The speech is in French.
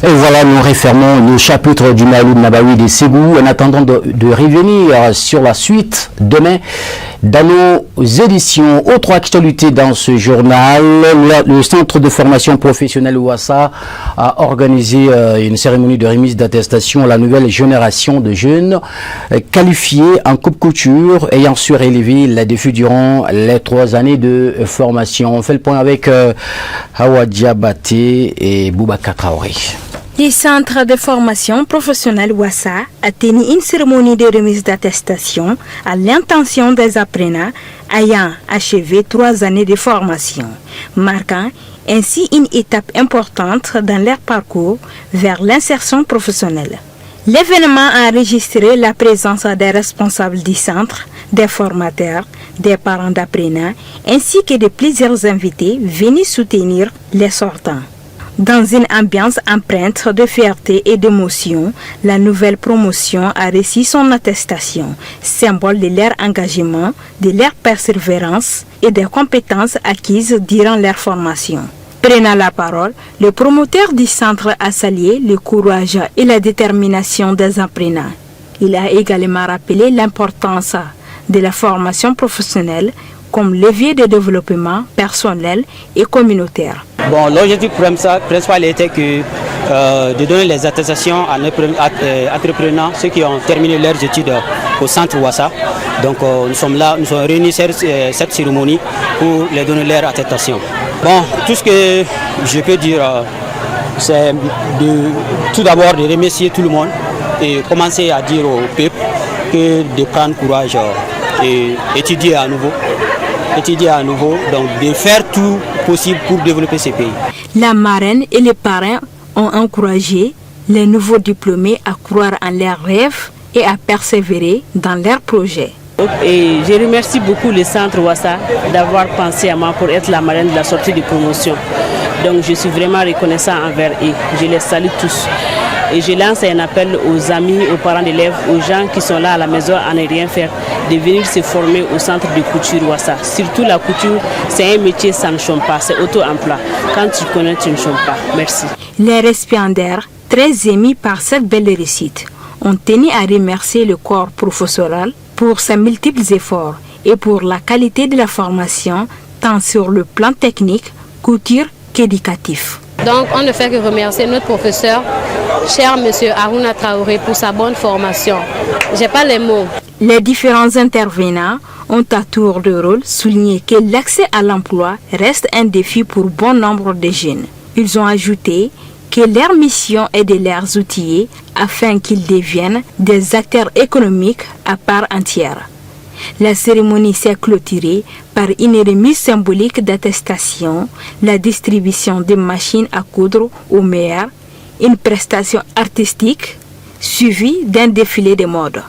Et voilà, nous refermons le chapitre du Maouloud Nabawi de Ségou en attendant de revenir sur la suite demain dans nos éditions. Autre actualité dans ce journal, le Centre de formation professionnelle OUASA a organisé une cérémonie de remise d'attestation à la nouvelle génération de jeunes qualifiés en coupe couture ayant su relever les défis durant les 3 années de formation. On fait le point avec Hawa Diabaté et Boubacar Traoré. Le Centre de formation professionnelle OUASA a tenu une cérémonie de remise d'attestation à l'intention des apprenants ayant achevé 3 années de formation, marquant ainsi une étape importante dans leur parcours vers l'insertion professionnelle. L'événement a enregistré la présence des responsables du centre, des formateurs, des parents d'apprenants, ainsi que de plusieurs invités venus soutenir les sortants. Dans une ambiance empreinte de fierté et d'émotion, la nouvelle promotion a reçu son attestation, symbole de leur engagement, de leur persévérance et des compétences acquises durant leur formation. Prenant la parole, le promoteur du centre a salué le courage et la détermination des apprenants. Il a également rappelé l'importance de la formation professionnelle comme levier de développement personnel et communautaire. Bon, l'objectif principal était de donner les attestations à entrepreneurs, ceux qui ont terminé leurs études au centre OUASA. Donc nous sommes réunis cette cérémonie pour les donner leur attestation. Bon, tout ce que je peux dire, c'est tout d'abord de remercier tout le monde et commencer à dire au peuple de prendre courage et étudier à nouveau, donc de faire tout possible pour développer ce pays. La marraine et les parents ont encouragé les nouveaux diplômés à croire en leurs rêves et à persévérer dans leurs projets. Et je remercie beaucoup le centre OUASA d'avoir pensé à moi pour être la marraine de la sortie de promotion. Donc je suis vraiment reconnaissant envers eux. Je les salue tous. Et je lance un appel aux amis, aux parents d'élèves, aux gens qui sont là à la maison à ne rien faire, de venir se former au centre de couture OUASA. Surtout la couture, c'est un métier, ça ne chôme pas, c'est auto-emploi. Quand tu connais, tu ne chômes pas. Merci. Les récipiendaires, très émus par cette belle réussite, ont tenu à remercier le corps professoral pour ses multiples efforts et pour la qualité de la formation, tant sur le plan technique, couture qu'éducatif. Donc, on ne fait que remercier notre professeur, cher monsieur Aruna Traoré, pour sa bonne formation. J'ai pas les mots. Les différents intervenants ont à tour de rôle souligné que l'accès à l'emploi reste un défi pour bon nombre de jeunes. Ils ont ajouté que leur mission est de les outiller afin qu'ils deviennent des acteurs économiques à part entière. La cérémonie s'est clôturée par une remise symbolique d'attestation, la distribution de machines à coudre aux meilleurs, une prestation artistique suivie d'un défilé de mode.